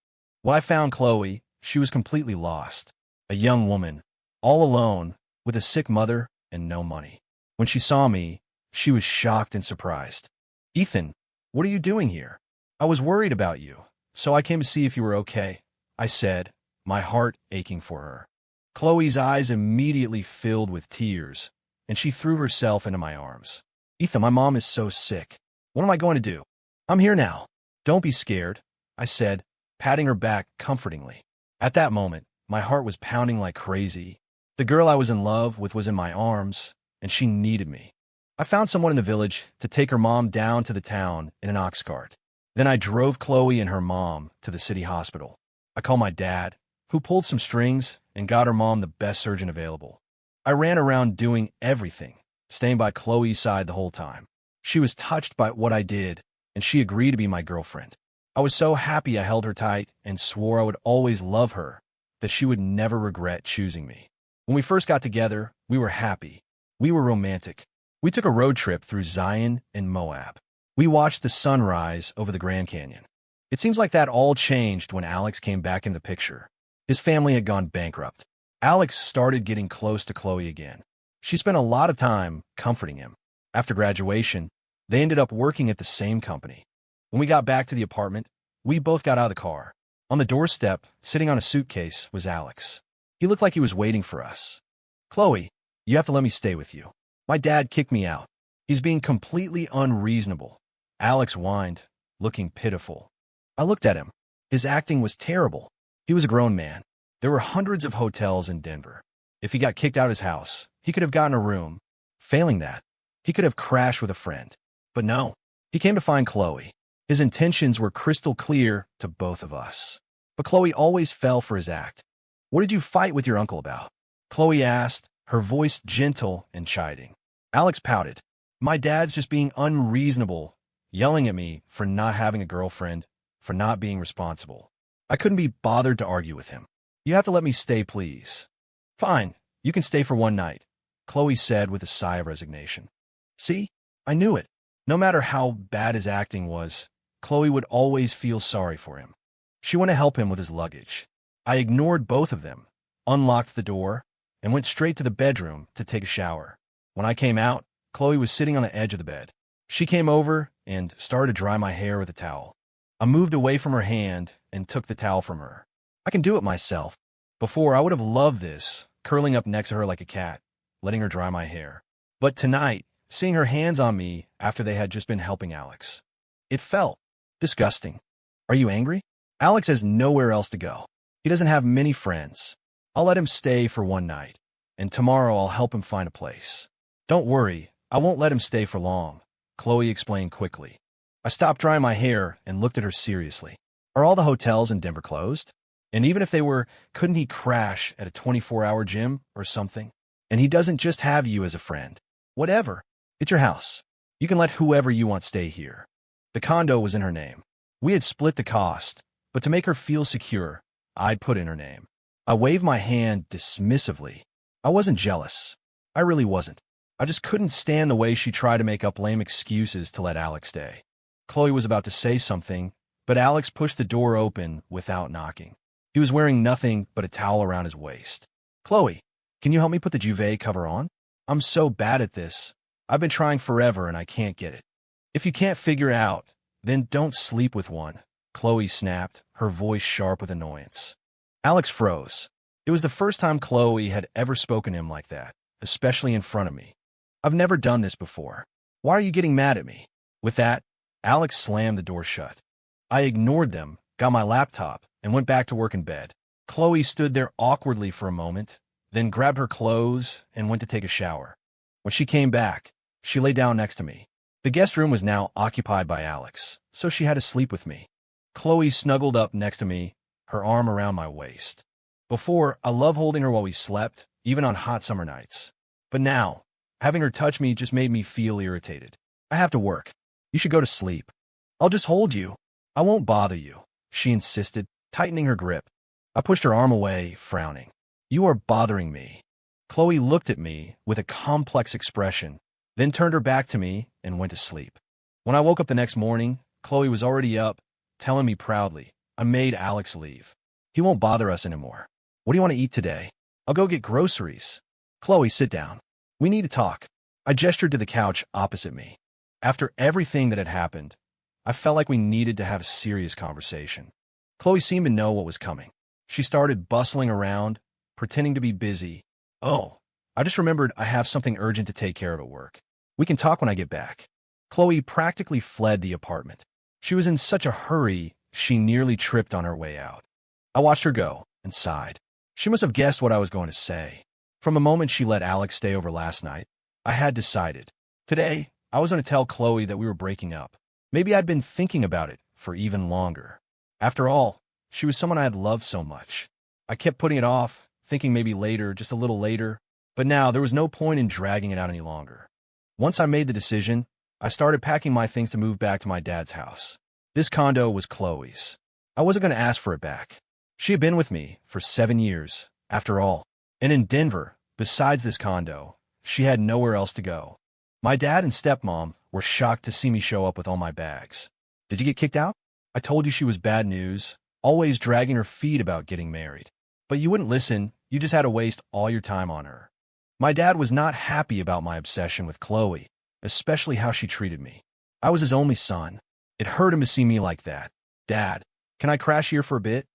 When I found Chloe, she was completely lost. A young woman, all alone, with a sick mother and no money. When she saw me, she was shocked and surprised. "Ethan, what are you doing here?" "I was worried about you, so I came to see if you were okay," I said, my heart aching for her. Chloe's eyes immediately filled with tears, and she threw herself into my arms. "Ethan, my mom is so sick. What am I going to do? I'm here now." "Don't be scared," I said, patting her back comfortingly. At that moment, my heart was pounding like crazy. The girl I was in love with was in my arms, and she needed me. I found someone in the village to take her mom down to the town in an ox cart. Then I drove Chloe and her mom to the city hospital. I called my dad, who pulled some strings and got her mom the best surgeon available. I ran around doing everything, staying by Chloe's side the whole time. She was touched by what I did, and she agreed to be my girlfriend. I was so happy I held her tight and swore I would always love her, that she would never regret choosing me. When we first got together, we were happy. We were romantic. We took a road trip through Zion and Moab. We watched the sunrise over the Grand Canyon. It seems like that all changed when Alex came back in the picture. His family had gone bankrupt. Alex started getting close to Chloe again. She spent a lot of time comforting him. After graduation, they ended up working at the same company. When we got back to the apartment, we both got out of the car. On the doorstep, sitting on a suitcase, was Alex. He looked like he was waiting for us. "Chloe, you have to let me stay with you. My dad kicked me out. He's being completely unreasonable." Alex whined, looking pitiful. I looked at him. His acting was terrible. He was a grown man. There were hundreds of hotels in Denver. If he got kicked out of his house, he could have gotten a room. Failing that, he could have crashed with a friend. But no, he came to find Chloe. His intentions were crystal clear to both of us. But Chloe always fell for his act. "What did you fight with your uncle about?" Chloe asked, her voice gentle and chiding. Alex pouted. "My dad's just being unreasonable, yelling at me for not having a girlfriend, for not being responsible. I couldn't be bothered to argue with him. You have to let me stay, please." "Fine, you can stay for one night," Chloe said with a sigh of resignation. See, I knew it. No matter how bad his acting was, Chloe would always feel sorry for him. She went to help him with his luggage. I ignored both of them, unlocked the door, and went straight to the bedroom to take a shower. When I came out, Chloe was sitting on the edge of the bed. She came over and started to dry my hair with a towel. I moved away from her hand and took the towel from her. I can do it myself. Before, I would have loved this, curling up next to her like a cat, letting her dry my hair. But tonight, seeing her hands on me after they had just been helping Alex, it felt disgusting. "Are you angry?" "Alex has nowhere else to go. He doesn't have many friends. I'll let him stay for one night, and tomorrow I'll help him find a place." "Don't worry, I won't let him stay for long," Chloe explained quickly. I stopped drying my hair and looked at her seriously. "Are all the hotels in Denver closed? And even if they were, couldn't he crash at a 24-hour gym or something? And he doesn't just have you as a friend. Whatever. It's your house. You can let whoever you want stay here." The condo was in her name. We had split the cost, but to make her feel secure, I'd put in her name. I waved my hand dismissively. I wasn't jealous. I really wasn't. I just couldn't stand the way she tried to make up lame excuses to let Alex stay. Chloe was about to say something, but Alex pushed the door open without knocking. He was wearing nothing but a towel around his waist. "Chloe, can you help me put the duvet cover on? I'm so bad at this. I've been trying forever and I can't get it." "If you can't figure it out, then don't sleep with one," Chloe snapped, her voice sharp with annoyance. Alex froze. It was the first time Chloe had ever spoken to him like that, especially in front of me. "I've never done this before. Why are you getting mad at me?" With that, Alex slammed the door shut. I ignored them, got my laptop, and went back to work in bed. Chloe stood there awkwardly for a moment, then grabbed her clothes and went to take a shower. When she came back, she lay down next to me. The guest room was now occupied by Alex, so she had to sleep with me. Chloe snuggled up next to me, her arm around my waist. Before, I loved holding her while we slept, even on hot summer nights. But now, having her touch me just made me feel irritated. "I have to work. You should go to sleep." "I'll just hold you. I won't bother you," she insisted, tightening her grip. I pushed her arm away, frowning. "You are bothering me." Chloe looked at me with a complex expression, then turned her back to me and went to sleep. When I woke up the next morning, Chloe was already up, telling me proudly, "I made Alex leave. He won't bother us anymore. What do you want to eat today? I'll go get groceries." "Chloe, sit down. We need to talk." I gestured to the couch opposite me. After everything that had happened, I felt like we needed to have a serious conversation. Chloe seemed to know what was coming. She started bustling around, pretending to be busy. "Oh, I just remembered I have something urgent to take care of at work. We can talk when I get back." Chloe practically fled the apartment. She was in such a hurry, she nearly tripped on her way out. I watched her go and sighed. She must have guessed what I was going to say. From the moment she let Alex stay over last night, I had decided. Today, I was going to tell Chloe that we were breaking up. Maybe I'd been thinking about it for even longer. After all, she was someone I had loved so much. I kept putting it off, thinking maybe later, just a little later, but now there was no point in dragging it out any longer. Once I made the decision, I started packing my things to move back to my dad's house. This condo was Chloe's. I wasn't going to ask for it back. She had been with me for 7 years, after all. And in Denver, besides this condo, she had nowhere else to go. My dad and stepmom were shocked to see me show up with all my bags. "Did you get kicked out? I told you she was bad news, always dragging her feet about getting married. But you wouldn't listen, you just had to waste all your time on her." My dad was not happy about my obsession with Chloe, especially how she treated me. I was his only son. It hurt him to see me like that. "Dad, can I crash here for a bit?"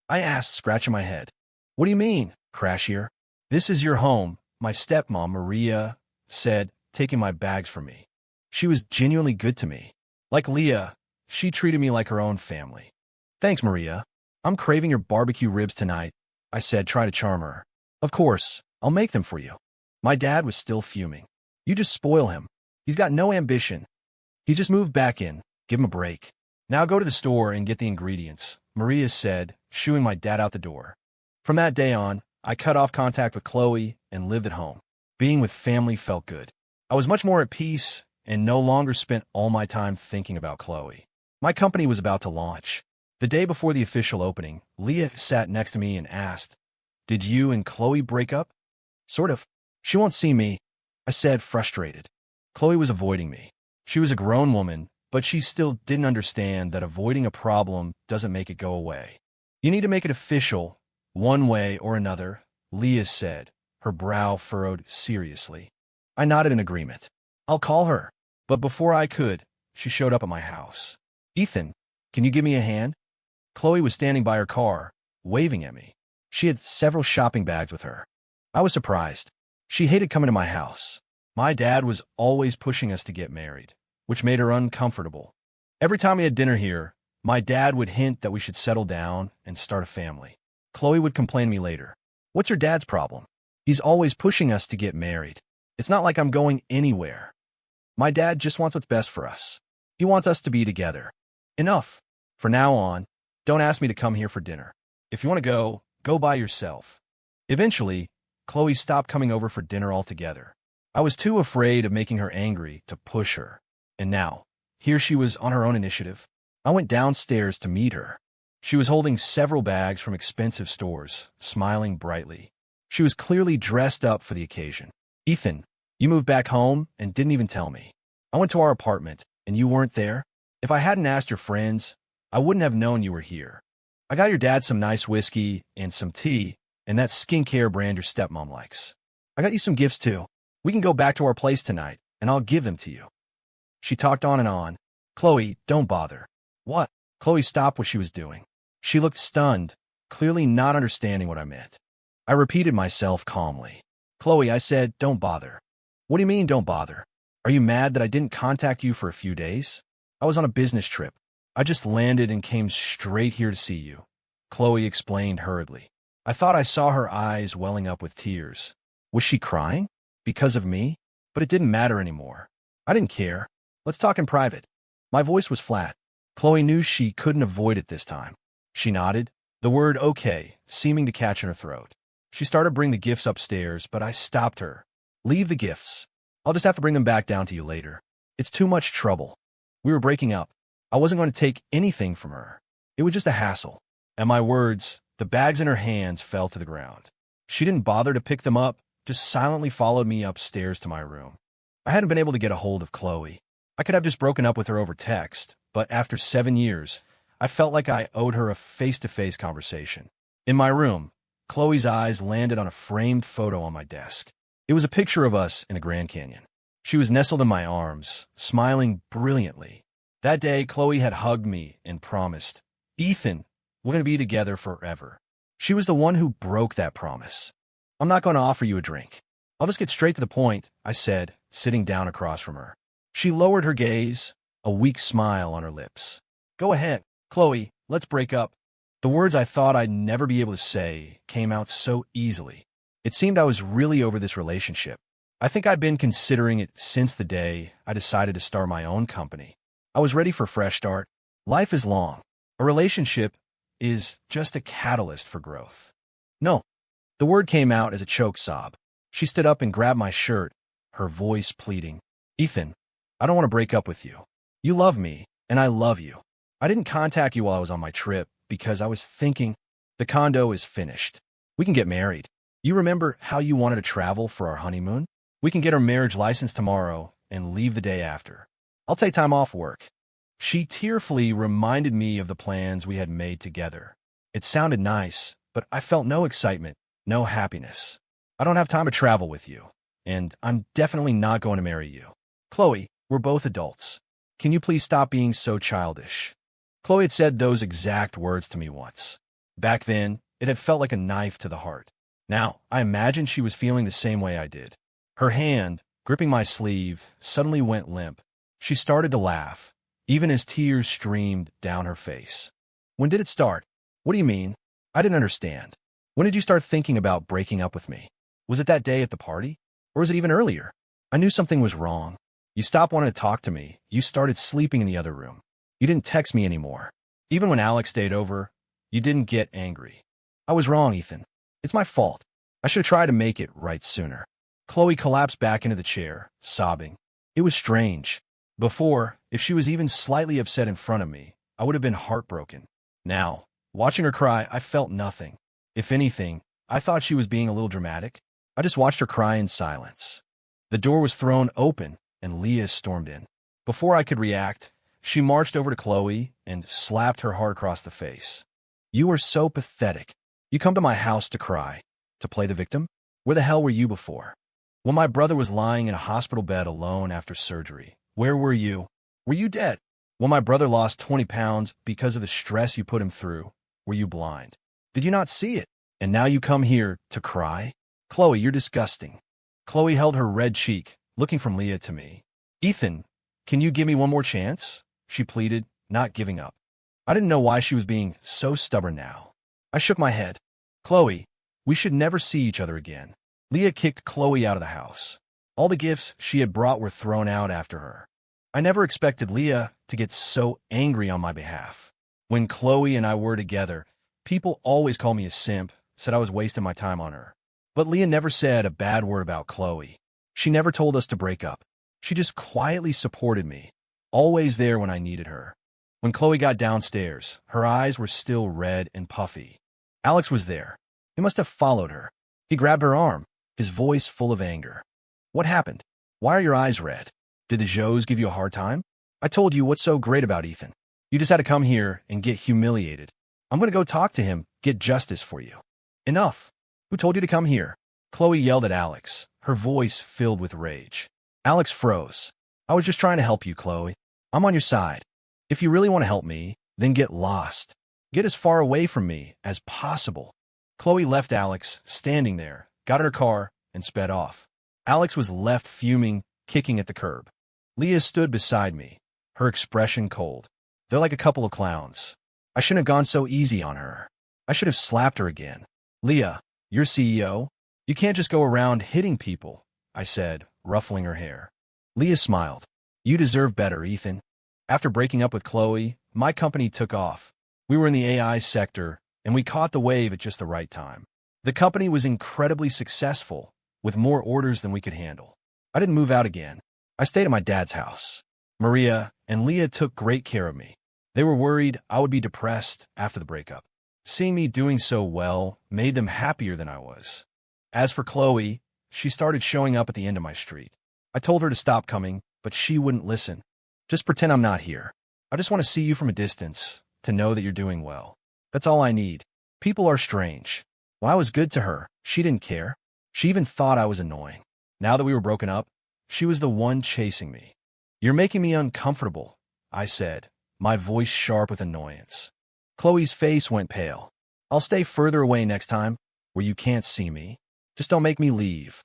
I asked, scratching my head. "What do you mean, crash here?" "This is your home," my stepmom, Maria, said, taking my bags from me. She was genuinely good to me. Like Leah, she treated me like her own family. "Thanks, Maria. I'm craving your barbecue ribs tonight," I said, trying to charm her. "Of course, I'll make them for you." My dad was still fuming. "You just spoil him. He's got no ambition. He just moved back in. Give him a break." "Now go to the store and get the ingredients," Maria said, shooing my dad out the door. From that day on, I cut off contact with Chloe and lived at home. Being with family felt good. I was much more at peace and no longer spent all my time thinking about Chloe. My company was about to launch. The day before the official opening, Leah sat next to me and asked, "Did you and Chloe break up?" "Sort of. She won't see me," I said, frustrated. Chloe was avoiding me. She was a grown woman, but she still didn't understand that avoiding a problem doesn't make it go away. "You need to make it official, one way or another," Leah said, her brow furrowed seriously. I nodded in agreement. "I'll call her." But before I could, she showed up at my house. "Ethan, can you give me a hand?" Chloe was standing by her car, waving at me. She had several shopping bags with her. I was surprised. She hated coming to my house. My dad was always pushing us to get married, which made her uncomfortable. Every time we had dinner here, my dad would hint that we should settle down and start a family. Chloe would complain to me later. "What's your dad's problem? He's always pushing us to get married. It's not like I'm going anywhere. My dad just wants what's best for us. He wants us to be together. Enough. From now on, don't ask me to come here for dinner. If you want to go, go by yourself." Eventually, Chloe stopped coming over for dinner altogether. I was too afraid of making her angry to push her. And now, here she was on her own initiative. I went downstairs to meet her. She was holding several bags from expensive stores, smiling brightly. She was clearly dressed up for the occasion. "Ethan, you moved back home and didn't even tell me. I went to our apartment, and you weren't there. If I hadn't asked your friends, I wouldn't have known you were here. I got your dad some nice whiskey and some tea, and that skincare brand your stepmom likes. I got you some gifts, too. We can go back to our place tonight, and I'll give them to you." She talked on and on. "Chloe, don't bother." "What?" Chloe stopped what she was doing. She looked stunned, clearly not understanding what I meant. I repeated myself calmly. "Chloe," I said, "don't bother." "What do you mean, don't bother? Are you mad that I didn't contact you for a few days? I was on a business trip. I just landed and came straight here to see you," Chloe explained hurriedly. I thought I saw her eyes welling up with tears. Was she crying? Because of me? But it didn't matter anymore. I didn't care. "Let's talk in private." My voice was flat. Chloe knew she couldn't avoid it this time. She nodded, the word "okay" seeming to catch in her throat. She started to bring the gifts upstairs, but I stopped her. "Leave the gifts. I'll just have to bring them back down to you later. It's too much trouble. We were breaking up. I wasn't going to take anything from her. It was just a hassle." At my words, the bags in her hands fell to the ground. She didn't bother to pick them up, just silently followed me upstairs to my room. I hadn't been able to get a hold of Chloe. I could have just broken up with her over text, but after 7 years, I felt like I owed her a face-to-face conversation. In my room, Chloe's eyes landed on a framed photo on my desk. It was a picture of us in the Grand Canyon. She was nestled in my arms, smiling brilliantly. That day, Chloe had hugged me and promised, "Ethan, we're going to be together forever." She was the one who broke that promise. "I'm not going to offer you a drink. I'll just get straight to the point," I said, sitting down across from her. She lowered her gaze, a weak smile on her lips. "Go ahead, Chloe, let's break up." The words I thought I'd never be able to say came out so easily. It seemed I was really over this relationship. I think I'd been considering it since the day I decided to start my own company. I was ready for a fresh start. Life is long. A relationship is just a catalyst for growth. "No." The word came out as a choked sob. She stood up and grabbed my shirt, her voice pleading. "Ethan, I don't want to break up with you. You love me, and I love you. I didn't contact you while I was on my trip because I was thinking, the condo is finished. We can get married. You remember how you wanted to travel for our honeymoon? We can get our marriage license tomorrow and leave the day after. I'll take time off work." She tearfully reminded me of the plans we had made together. It sounded nice, but I felt no excitement, no happiness. "I don't have time to travel with you, and I'm definitely not going to marry you. Chloe, we're both adults. Can you please stop being so childish?" Chloe had said those exact words to me once. Back then, it had felt like a knife to the heart. Now, I imagined she was feeling the same way I did. Her hand, gripping my sleeve, suddenly went limp. She started to laugh, even as tears streamed down her face. "When did it start? What do you mean?" I didn't understand. "When did you start thinking about breaking up with me? Was it that day at the party? Or was it even earlier?" I knew something was wrong. "You stopped wanting to talk to me. You started sleeping in the other room. You didn't text me anymore. Even when Alex stayed over, you didn't get angry." "I was wrong, Ethan. It's my fault. I should have tried to make it right sooner." Chloe collapsed back into the chair, sobbing. It was strange. Before, if she was even slightly upset in front of me, I would have been heartbroken. Now, watching her cry, I felt nothing. If anything, I thought she was being a little dramatic. I just watched her cry in silence. The door was thrown open, and Leah stormed in. Before I could react, she marched over to Chloe and slapped her hard across the face. "You are so pathetic. You come to my house to cry, to play the victim? Where the hell were you before? When my brother was lying in a hospital bed alone after surgery, where were you? Were you dead? When my brother lost 20 pounds because of the stress you put him through, were you blind? Did you not see it? And now you come here to cry? Chloe, you're disgusting." Chloe held her red cheek, looking from Leah to me. "Ethan, can you give me one more chance?" she pleaded, not giving up. I didn't know why she was being so stubborn now. I shook my head. "Chloe, we should never see each other again." Leah kicked Chloe out of the house. All the gifts she had brought were thrown out after her. I never expected Leah to get so angry on my behalf. When Chloe and I were together, people always called me a simp, said I was wasting my time on her. But Leah never said a bad word about Chloe. She never told us to break up. She just quietly supported me, always there when I needed her. When Chloe got downstairs, her eyes were still red and puffy. Alex was there. He must have followed her. He grabbed her arm, his voice full of anger. "What happened? Why are your eyes red? Did the Joes give you a hard time? I told you what's so great about Ethan. You just had to come here and get humiliated. I'm going to go talk to him, get justice for you." "Enough. Who told you to come here?" Chloe yelled at Alex, her voice filled with rage. Alex froze. "I was just trying to help you, Chloe. I'm on your side. If you really want to help me, then get lost. Get as far away from me as possible." Chloe left Alex standing there, got in her car, and sped off. Alex was left fuming, kicking at the curb. Leah stood beside me, her expression cold. They're like a couple of clowns. I shouldn't have gone so easy on her. I should have slapped her again. "Leah, you're CEO. You can't just go around hitting people," I said, ruffling her hair. Leah smiled. "You deserve better, Ethan." After breaking up with Chloe, my company took off. We were in the AI sector, and we caught the wave at just the right time. The company was incredibly successful, with more orders than we could handle. I didn't move out again. I stayed at my dad's house. Maria and Leah took great care of me. They were worried I would be depressed after the breakup. Seeing me doing so well made them happier than I was. As for Chloe, she started showing up at the end of my street. I told her to stop coming, but she wouldn't listen. Just pretend I'm not here. I just want to see you from a distance, to know that you're doing well. That's all I need. People are strange. When I was good to her, she didn't care. She even thought I was annoying. Now that we were broken up, she was the one chasing me. You're making me uncomfortable, I said, my voice sharp with annoyance. Chloe's face went pale. I'll stay further away next time, where you can't see me. Just don't make me leave.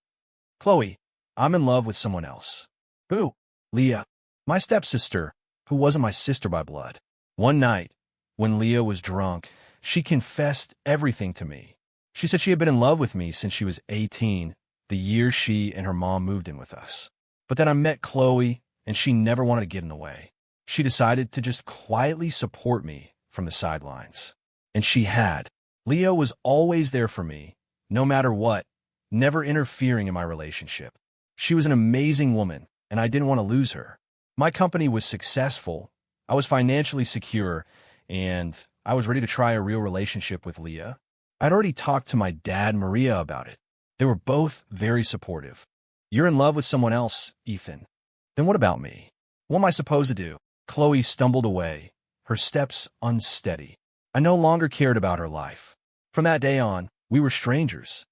Chloe, I'm in love with someone else. Who? Leah, my stepsister, who wasn't my sister by blood. One night, when Leah was drunk, she confessed everything to me. She said she had been in love with me since she was 18, the year she and her mom moved in with us. But then I met Chloe, and she never wanted to get in the way. She decided to just quietly support me from the sidelines. And she had. Leah was always there for me, no matter what, never interfering in my relationship. She was an amazing woman, and I didn't want to lose her. My company was successful, I was financially secure, and I was ready to try a real relationship with Leah. I'd already talked to my dad, Maria, about it. They were both very supportive. You're in love with someone else, Ethan. Then what about me? What am I supposed to do? Chloe stumbled away, her steps unsteady. I no longer cared about her life. From that day on, we were strangers.